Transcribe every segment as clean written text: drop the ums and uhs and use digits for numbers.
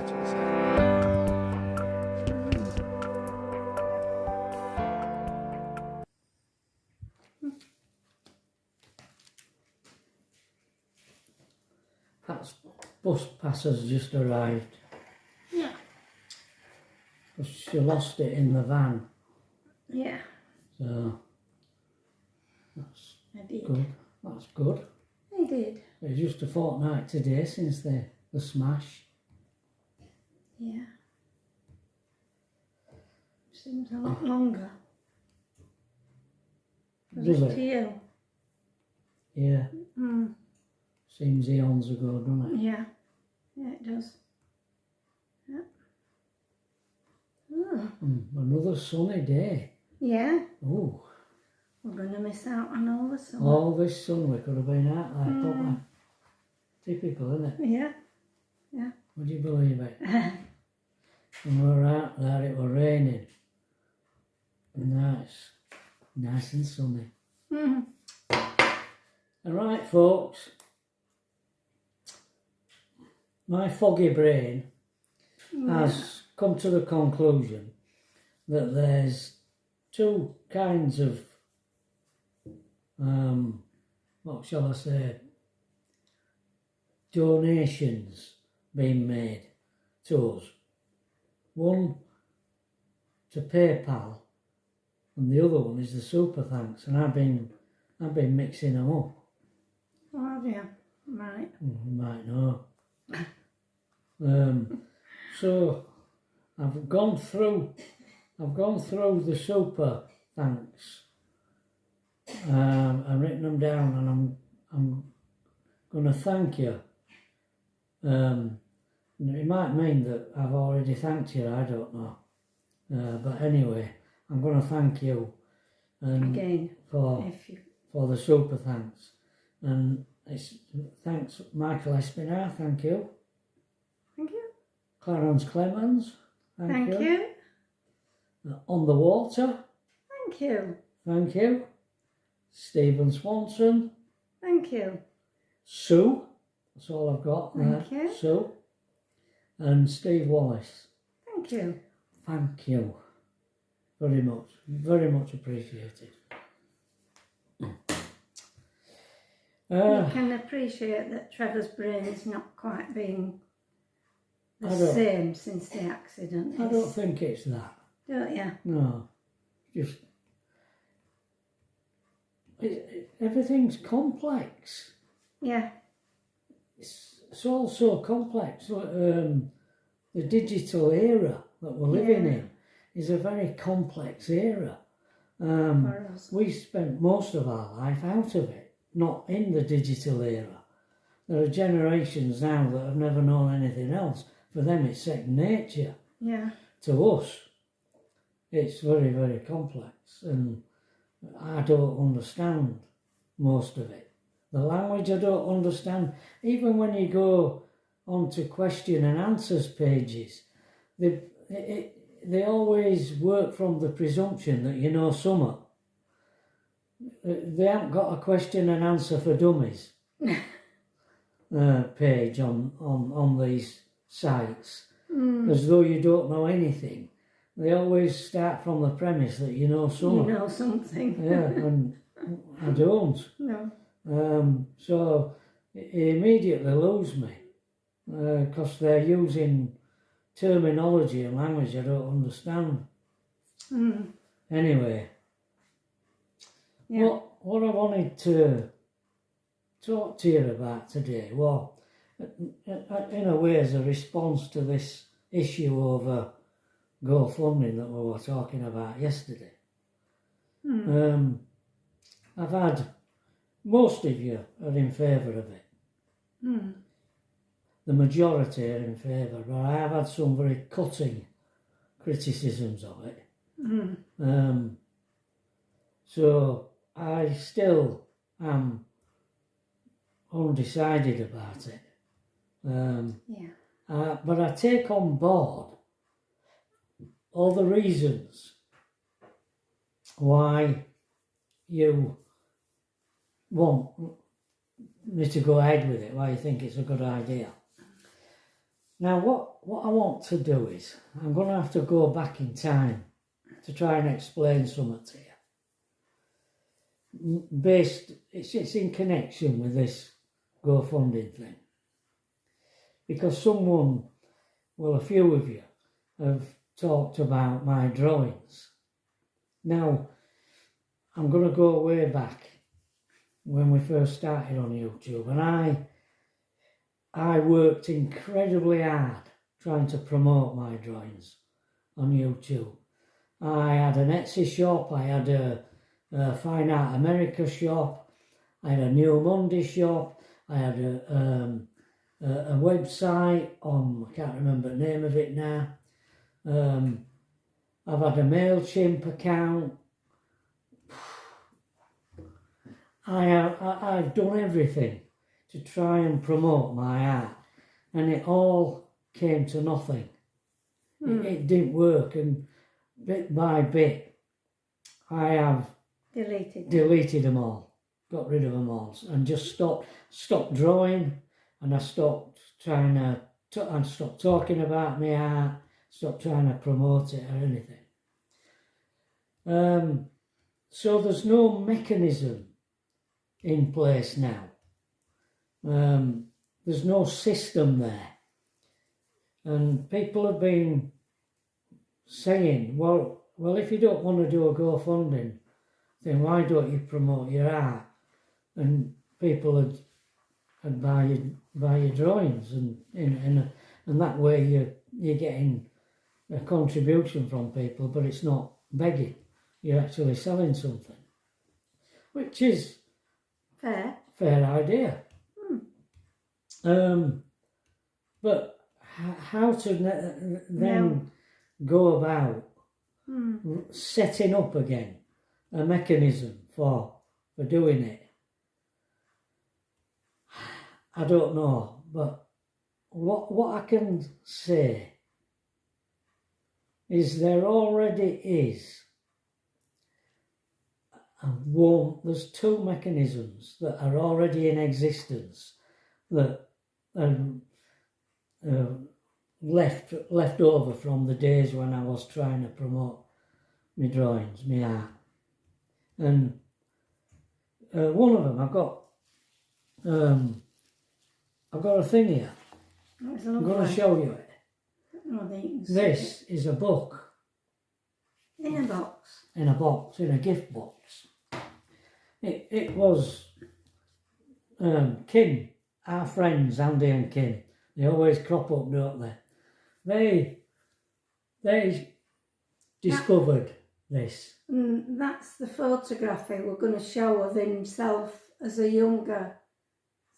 back to the That's bus passer's just arrived. Yeah. 'Cause she lost it in the van. Yeah, So that's I did. good. That's good. I did. It's just a fortnight today since the smash. Yeah. Seems a lot longer. Does To it? you? Yeah. Mm. Seems eons ago, doesn't it? Yeah. Yeah, it does. Yeah. Oh. Another sunny day. Yeah. Oh, We're going to miss out on all the summer. all this sun we could have been out there, couldn't we? Typical, isn't it? Yeah. Yeah. Would you believe it? When we were out there, it was raining. And now it's nice and sunny. Mm. All right, folks. My foggy brain has come to the conclusion that there's two kinds of, what shall I say, donations being made to us. One to PayPal, and the other one is the super thanks. And I've been mixing them up. Oh, have you? Right. You might know. So I've gone through the super thanks and written them down, and I'm going to thank you. It might mean that I've already thanked you, I don't know. But anyway, I'm going to thank you Again. for the super thanks. And it's thanks Michael Espinard, thank you. Thank you. Clarence Clemens, Thank you. On the Water, Thank you. thank you. Stephen Swanson, Thank you. Sue, that's all I've got there. Thank you. Sue. And Steve Wallace, Thank you. thank you very much appreciated. You can appreciate that Trevor's brain is not quite being the I don't- same since the accident. I don't think it's that. Don't you? No, just everything's complex. Yeah. It's all so complex. The digital era that we're living in is a very complex era. For us. We spent most of our life out of it, not in the digital era. There are generations now that have never known anything else. For them, it's second nature. Yeah. To us, it's very, very complex, and I don't understand most of it. The language I don't understand. Even when you go onto question and answers pages, they always work from the presumption that you know something. They haven't got a question and answer for dummies page on these sites, as though you don't know anything. They always start from the premise that you know something. You know something. Yeah, and I don't. No. So it immediately lose me because they're using terminology and language I don't understand. Anyway, Yeah. what I wanted to talk to you about today, well, in a way as a response to this issue over GoFundMe that we were talking about yesterday. I've had, most of you are in favour of it. The majority are in favour, but I have had some very cutting criticisms of it. So I still am undecided about it. But I take on board all the reasons why you want me to go ahead with it, why you think it's a good idea. Now what I want to do is, I'm going to have to go back in time to try and explain something to you. It's in connection with this GoFunding thing. Because someone, well, a few of you have talked about my drawings. Now, I'm going to go way back when we first started on YouTube, and I worked incredibly hard trying to promote my drawings on YouTube. I had an Etsy shop, I had a Fine Art America shop, I had a New Monday shop, I had a website on, I can't remember the name of it now. I've had a MailChimp account. I've done everything to try and promote my art, and it all came to nothing. It didn't work, and bit by bit I have deleted them all, got rid of them all, and just stopped drawing, and I stopped trying and stopped talking about my art, stopped trying to promote it or anything. So there's no mechanism in place now. There's no system there, and people have been saying, well, if you don't want to do a GoFunding, then why don't you promote your art? And people would buy your drawings, and that way you're getting a contribution from people, but it's not begging. You're actually selling something, which is fair idea. But how to then go about setting up again a mechanism for doing it, I don't know. But what I can say is there already is there's two mechanisms that are already in existence that are left over from the days when I was trying to promote my drawings, my art. And one of them, I've got a thing here. I'm going to show you it. This is a book. In a box. In a box, in a gift box. It was Kim, our friends, Andy and Kim. They always crop up, don't they? They discovered this. That's the photograph we were going to show of himself as a younger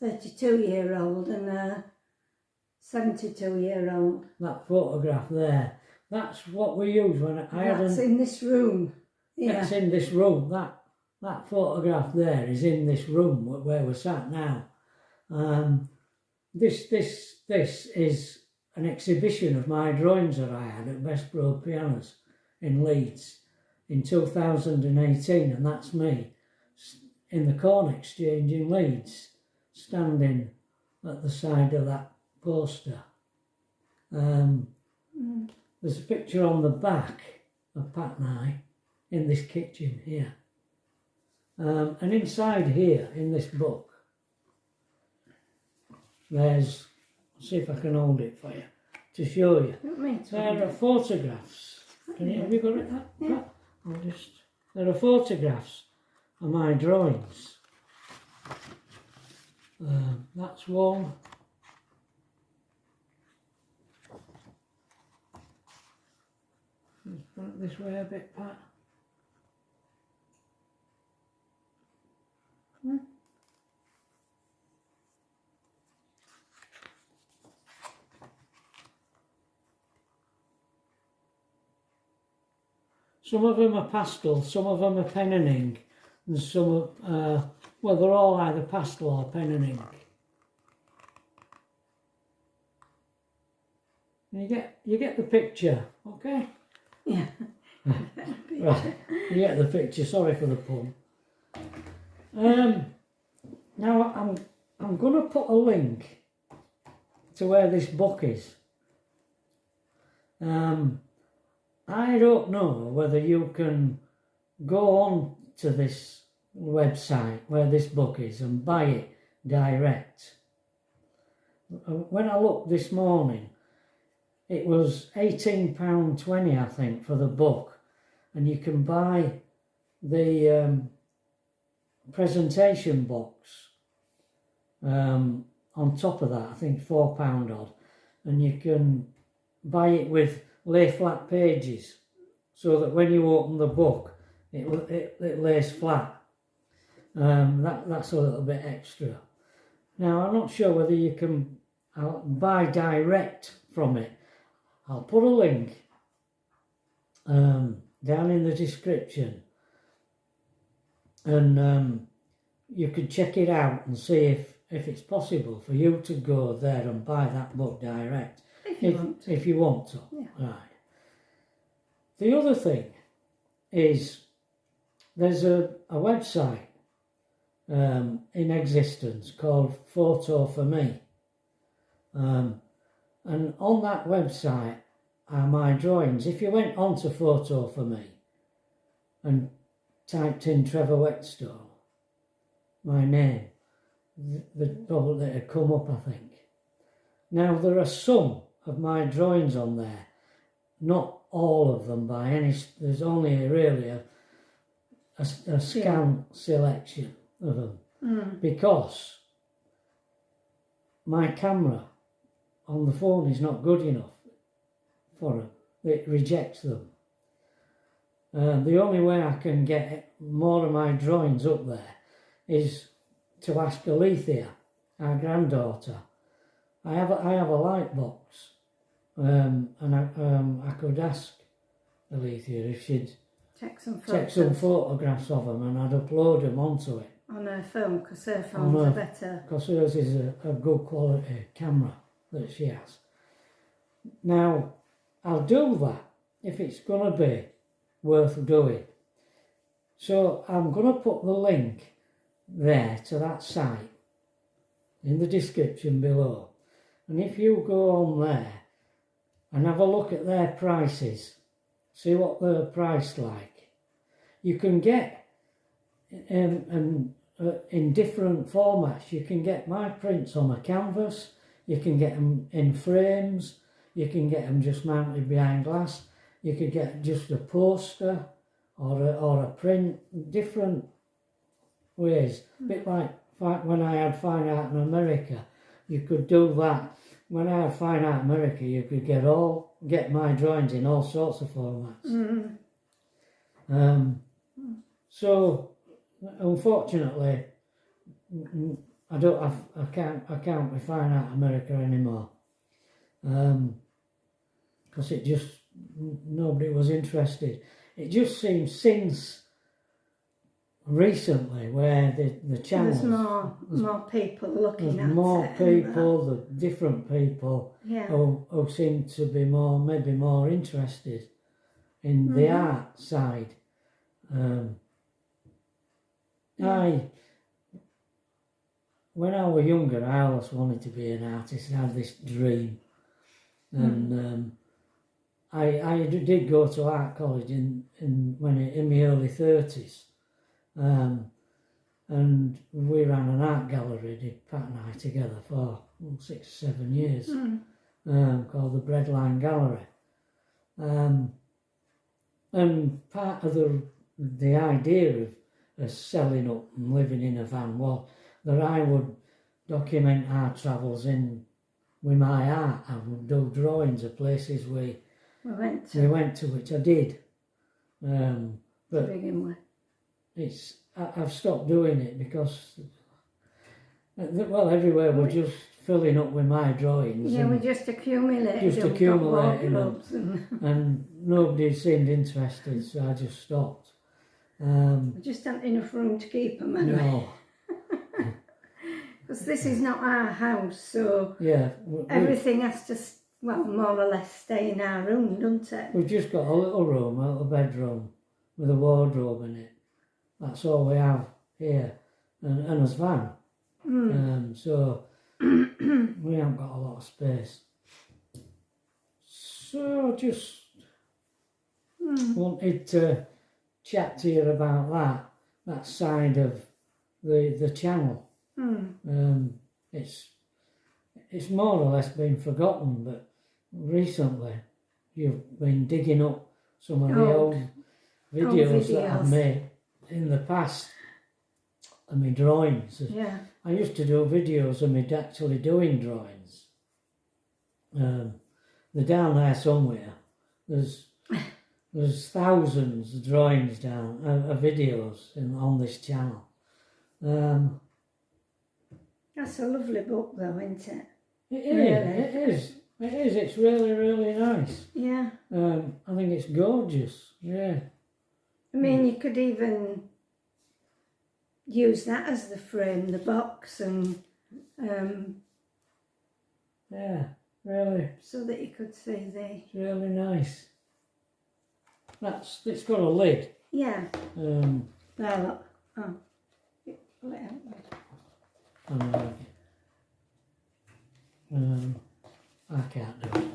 32-year-old and a 72-year-old. That photograph there, that's what we use when That's in this room. Yeah. That's in this room. That photograph there is in this room where we're sat now. This is an exhibition of my drawings that I had at Best Road Pianos in Leeds in 2018, and that's me in the Corn Exchange in Leeds, standing at the side of that poster. There's a picture on the back of Pat and I in this kitchen here. And inside here, in this book, there's, see if I can hold it for you, to show you. There are photographs. Have you got it? Yeah. There are photographs of my drawings. That's one. Let's put it this way a bit, Pat. Some of them are pastel, some of them are pen and ink, and some are, well, they're all either pastel or pen and ink. You get the picture, okay? Yeah. Right, you get the picture. Sorry for the pun. Now I'm going to put a link to where this book is I don't know whether you can go on to this website where this book is and buy it direct. When I looked this morning, it was £18.20, I think, for the book, and you can buy the presentation box on top of that, I think £4 odd, and you can buy it with lay flat pages so that when you open the book it lays flat. That's a little bit extra. Now I'm not sure whether you can buy direct from it. I'll put a link down in the description, and you could check it out and see if it's possible for you to go there and buy that book direct. If you want to. Yeah. Right. The other thing is there's a website in existence called Photo for Me. And on that website are my drawings. If you went onto Photo for Me and typed in Trevor Whetstone, my name, they'd probably come up, I think. Now, there are some of my drawings on there, not all of them by any, there's only really a scant selection of them, because my camera on the phone is not good enough for them. It rejects them. The only way I can get more of my drawings up there is to ask Alethea, our granddaughter. I have a light box, and I could ask Alethea if she'd take some photographs of them, and I'd upload them onto it. On her phone, because her phones are better. Because hers is a good quality camera that she has. Now, I'll do that if it's going to be worth doing. So I'm going to put the link there to that site in the description below. And if you go on there and have a look at their prices, see what they're priced like, you can get in different formats. You can get my prints on a canvas, you can get them in frames, you can get them just mounted behind glass, you could get just a poster or a print, different ways. A bit like when I had Fine Art in America, you could do that. When I had Fine Art America, you could get my drawings in all sorts of formats. So unfortunately, I can't with Fine Art America anymore, because it just nobody was interested. It just seems since recently where the channels, there's more people looking at it. More people, the different people who seem to be maybe more interested in the art side. When I was younger, I always wanted to be an artist. I had this dream, and I did go to art college in my early 30s, and we ran an art gallery, did Pat and I together for 6 or 7 years, called the Breadline Gallery, and part of the idea of selling up and living in a van was that I would document our travels with my art. I would do drawings of places we went to, which I did. But to begin with. I've stopped doing it because, well, everywhere we're just filling up with my drawings. Yeah, we just accumulated them. And nobody seemed interested, so I just stopped. We just haven't enough room to keep them, No. Because this is not our house, so everything has to, more or less stay in our room, doesn't it? We've just got a little room, a little bedroom with a wardrobe in it. That's all we have here, and a van. So we haven't got a lot of space. So just wanted to chat to you about that side of the channel. It's more or less been forgotten, but recently you've been digging up some of the old videos that I've made in the past of my drawings. Yeah. I used to do videos of me actually doing drawings. They're down there somewhere. There's thousands of drawings down, of videos on this channel. That's a lovely book though, isn't it? It is. It's really, really nice. Yeah. I think it's gorgeous. Yeah. I mean, you could even use that as the frame, the box, and yeah, really. so that you could see the. It's really nice. It's got a lid. Yeah. There, look. Oh. Pull it out. I can't do it.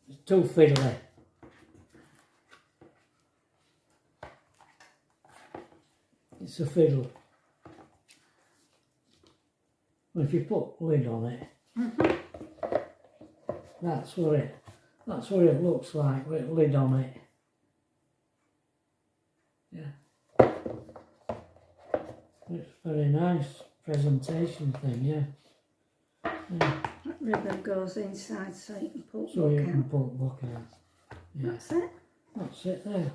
It's too fiddly. It's a fiddle. Well, if you put lid on it, that's what it looks like with lid on it. Yeah. It's very nice presentation thing, yeah. That ribbon goes inside so you can pull So the you book can out. pull the book out. Yeah. That's it. That's it there.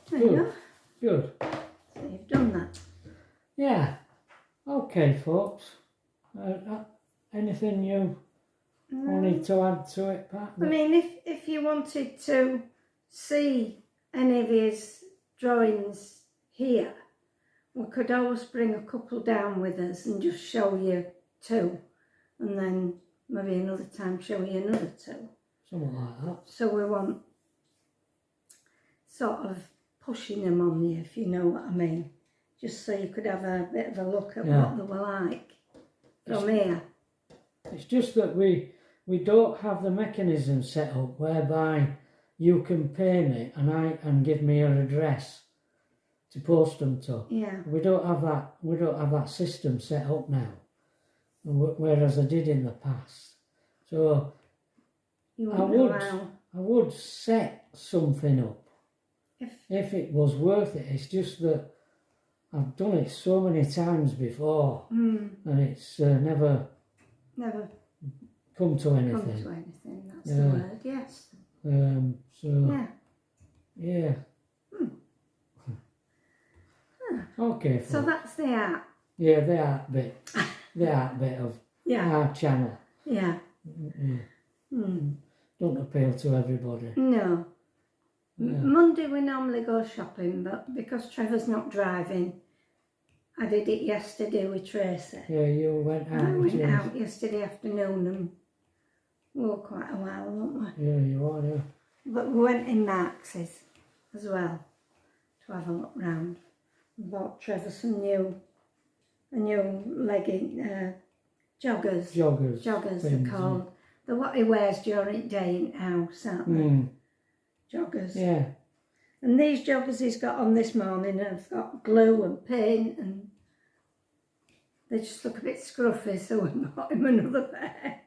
There you go. Good. So you've done that. Yeah. Okay, folks. Anything you wanted to add to it, Pat? I mean, if you wanted to see any of his drawings here, we could always bring a couple down with us and just show you two, and then maybe another time show you another two. Something like that. So we want sort of pushing them on you, if you know what I mean. Just so you could have a bit of a look at what they were like from here. It's just that we don't have the mechanism set up whereby you can pay me and give me your address to post them to. Yeah. We don't have that. We don't have that system set up now, whereas I did in the past. So You I would set something up if it was worth it. It's just that I've done it so many times before, and it's never come to anything. Come to anything. That's the word. Yes. So yeah. Okay. So that's the art. Yeah, the art bit of our channel. Yeah. Don't appeal to everybody. No. Monday we normally go shopping, but because Trevor's not driving, I did it yesterday with Tracy. Yeah, you went out. I went out yesterday afternoon and we were quite a while, weren't we? Yeah, you are, yeah. But we went in Marx's as well to have a look round. We bought Trevor some new legging, joggers. Joggers, they're called. They're what he wears during the day in the house, aren't they? Joggers. Yeah. And these joggers he's got on this morning have got glue and paint and they just look a bit scruffy, so we bought him another pair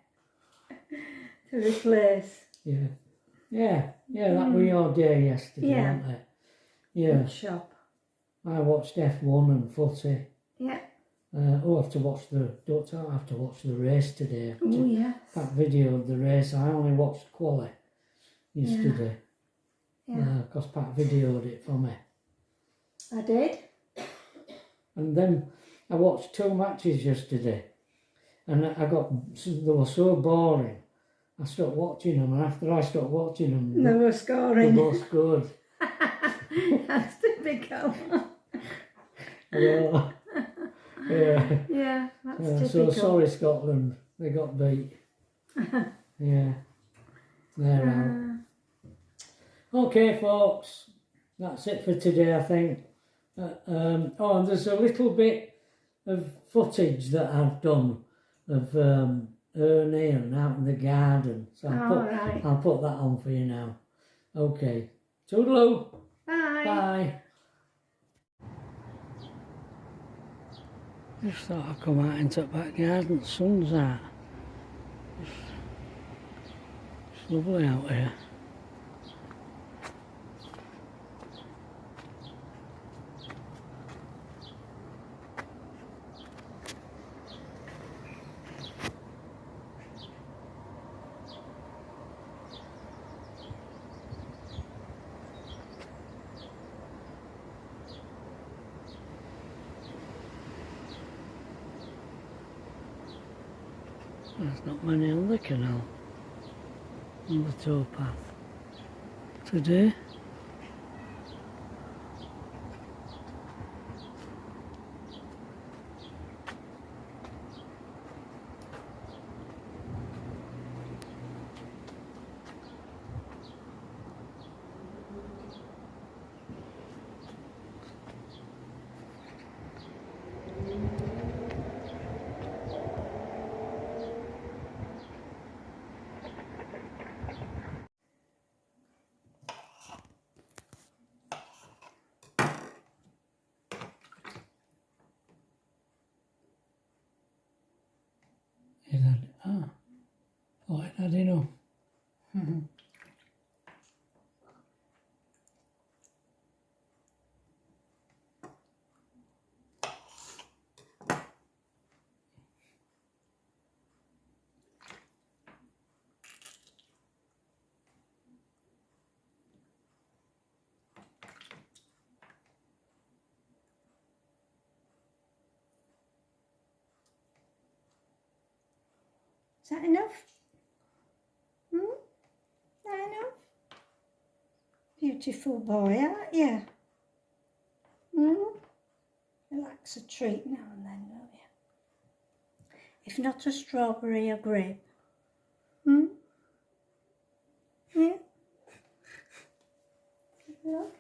to replace. Yeah. That was your day yesterday, wasn't it? Yeah. Good shop. I watched F1 and footy. Yeah. Don't have to watch the race today. Oh yes. That video of the race, I only watched quali yesterday. Yeah. Because Pat videoed it for me. I did. And then I watched 2 matches yesterday, and they were so boring. I stopped watching them, and after I stopped watching them, They were scoring. they both scored. That's typical. Yeah. Yeah, that's So typical. sorry, Scotland, they got beat. Yeah, they're out. Okay, folks, that's it for today, I think. And there's a little bit of footage that I've done of urn out in the garden. So Right. I'll put that on for you now. Okay. Toodaloo. Bye. Bye. Just thought I'd come out into the back garden. The sun's out. It's lovely out here. There's not many on the canal, on the towpath today. Thought it had enough. Is that enough? Is that enough? Beautiful boy, aren't you? Relax a treat now and then, don't you? If not a strawberry, a grape. Yeah? Look.